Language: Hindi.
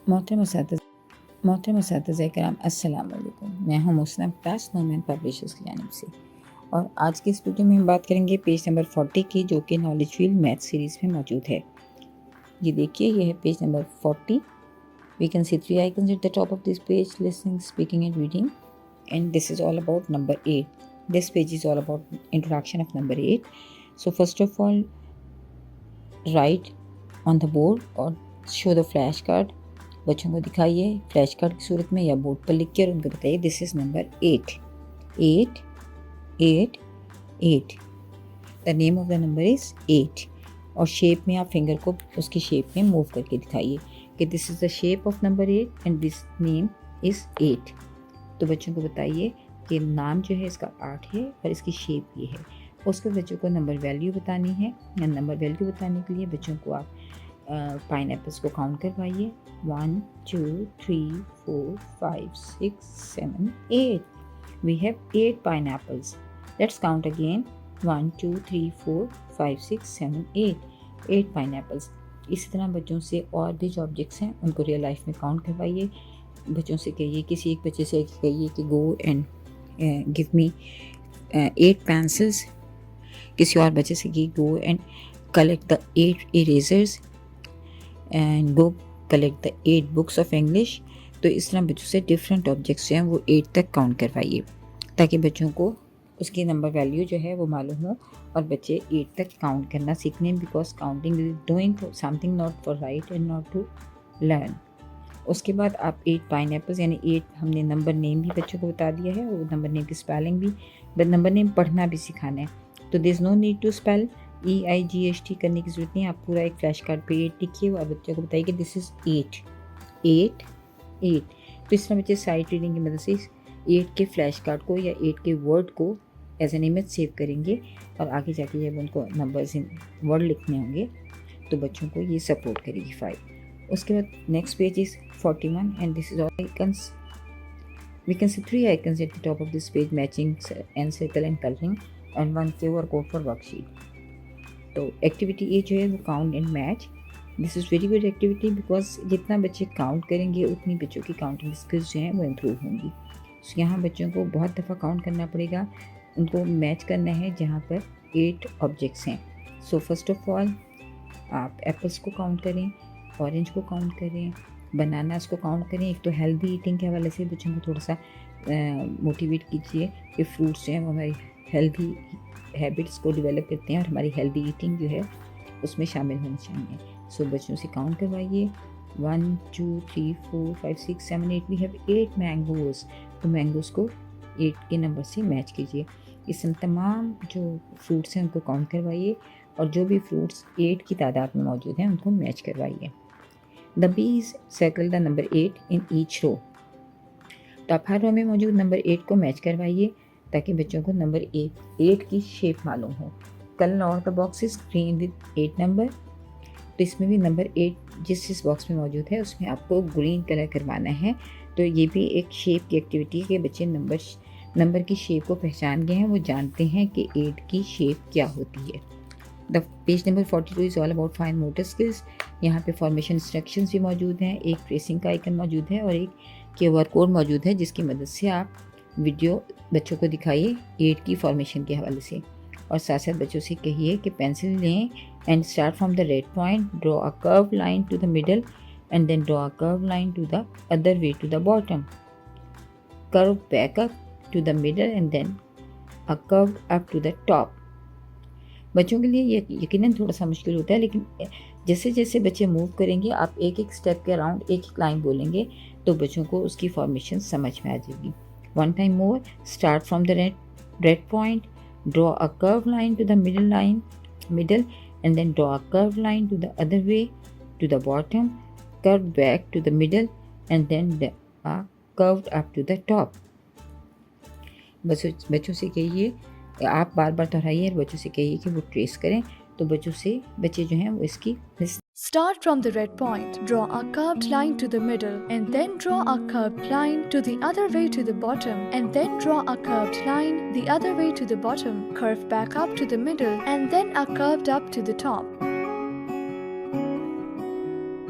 मोहतरम असातिज़ा किराम अस्सलाम वालेकुम। मैं हूँ मुस्लिम क्लास नोमैन पब्लिशर्स की जानिब से, और आज की इस वीडियो में हम बात करेंगे पेज नंबर 40 की, जो कि नॉलेज व्हील मैथ सीरीज़ में मौजूद है। ये देखिए, ये है page number 40। We can see 3 icons at the top of this page: listening, speaking and reading, and this is all about number 8. This page is all about introduction of number 8. So first of all, write on the board और शो द फ्लैश कार्ड। बच्चों को दिखाइए फ्लैश कार्ड की सूरत में या बोर्ड पर लिख के, और उनको बताइए this is number 8. 8 8 8. The name of the number is 8. और शेप में आप फिंगर को उसकी शेप में मूव करके दिखाइए कि this is the shape of number 8 and this name is 8. तो बच्चों को बताइए कि नाम जो है इसका 8 है और इसकी शेप ये है. उसके बच्चों को नंबर वैल्यू बतानी है, या नंबर वैल्यू बताने के लिए बच्चों को आप पाइन एप्पल्स को काउंट करवाइए. 1 2 3 4 5 6 7 8. We have 8 pineapples. Let's count again. 1 2 3 4 5 6 7 8. 8 pineapples. इसी तरह बच्चों से और भी जो ऑब्जेक्ट्स हैं उनको रियल लाइफ में काउंट करवाइए. बच्चों से कहिए, किसी एक बच्चे से कहिए कि go and give me 8 pencils. किसी और बच्चे से कि go and collect the 8 erasers and go collect the 8 books of English. तो इस तरह बच्चों से डिफरेंट ऑब्जेक्ट्स जो हैं वो 8 तक काउंट करवाइए, ताकि बच्चों को उसकी नंबर वैल्यू जो है वो मालूम हो और बच्चे 8 तक काउंट करना सीखने. Because counting is doing something not for write and not to learn. उसके बाद आप 8 पाइनएप्पल्स यानी 8 हमने नंबर नेम भी बच्चों को बता दिया है, और नंबर नेम की स्पेलिंग भी, बट नंबर नेम पढ़ना भी सिखाना है. तो this no need to spell EIGHT करने की जरूरत नहीं. आप पूरा एक फ्लैश कार्ड पे 8 लिखिए और बच्चों को बताइए कि दिस इज़ 8 8 8. तो इस तरह बच्चे साइट रीडिंग की मदद से 8 के फ्लैश कार्ड को या 8 के वर्ड को एज एन इमेज सेव करेंगे, और आगे जाके जब उनको नंबर्स इन वर्ड लिखने होंगे तो बच्चों को ये सपोर्ट करेगी 5. उसके बाद next page is 41 and this is all icons. We can see 3 icons at the top of this page: matching and circle and colouring, and 1 QR code for worksheet. तो एक्टिविटी ए जो है वो count and match. This is very good activity, because जितना बच्चे काउंट करेंगे उतनी बच्चों की काउंटिंग स्किल्स जो हैं वो इम्प्रूव होंगी. So, यहाँ बच्चों को बहुत दफ़ा काउंट करना पड़ेगा. उनको मैच करना है जहाँ पर 8 ऑब्जेक्ट्स हैं. सो फर्स्ट ऑफ ऑल आप एप्पल्स को काउंट करें, ऑरेंज को काउंट करें, बनानास को काउंट करें. एक तो हेल्दी ईटिंग के हवाले से बच्चों को थोड़ा सा मोटिवेट कीजिए कि फ्रूट्स जो हैं वो हमारी हेल्दी हैबिट्स को डेवलप करते हैं और हमारी हेल्दी ईटिंग जो है उसमें शामिल होनी चाहिए. सो बच्चों से काउंट करवाइए. 1 2 3 4 5 6 7 8. We have 8 mangoes. तो मैंगोज़ को 8 के नंबर से मैच कीजिए. इसमें तमाम जो फ्रूट्स हैं उनको काउंट करवाइए, और जो भी फ्रूट्स 8 की तादाद में मौजूद हैं उनको मैच करवाइए. The bees circle the number 8 in each row. तो आप हर रो में मौजूद नंबर 8 को मैच करवाइए, ताकि बच्चों को नंबर 8 की शेप मालूम हो. Colour all the boxes green with 8 number. तो इसमें भी नंबर 8 जिस बॉक्स में मौजूद है उसमें आपको ग्रीन कलर करवाना है. तो ये भी एक शेप की एक्टिविटी है कि बच्चे नंबर की शेप को पहचान गए हैं, वो जानते हैं कि 8 की शेप क्या होती है. The page number 42 is all about fine motor skills. यहाँ पे फॉर्मेशन इंस्ट्रक्शंस भी मौजूद हैं, एक ट्रेसिंग का आइकन मौजूद है और एक QR कोड मौजूद है, जिसकी मदद से आप वीडियो बच्चों को दिखाइए 8 की फॉर्मेशन के हवाले से. और साथ साथ बच्चों से कहिए कि पेंसिल लें and start from the red point, draw a curve line to the middle, and then draw a curve line to the other way to the bottom, curve back up to the middle, and then a curve up to the top. बच्चों के लिए ये यकीनन थोड़ा सा मुश्किल होता है, लेकिन जैसे जैसे बच्चे मूव करेंगे आप एक एक स्टेप के अराउंड एक एक लाइन बोलेंगे तो बच्चों को उसकी फॉर्मेशन समझ में आ जाएगी. One time more, start from the red point, draw a curved line to the middle, and then draw a curved line to the other way to the bottom, curve back to the middle, and then curved up to the top. बच्चों से कहिए, आप बार बार दोहराइए और बच्चों से कहिए कि वो ट्रेस करें. तो बच्चे जो हैं वो इसकी Start from the red point, draw a curved line to the middle, and then draw a curved line to the other way to the bottom, and then draw a curved line the other way to the bottom, curve back up to the middle, and then a curved up to the top.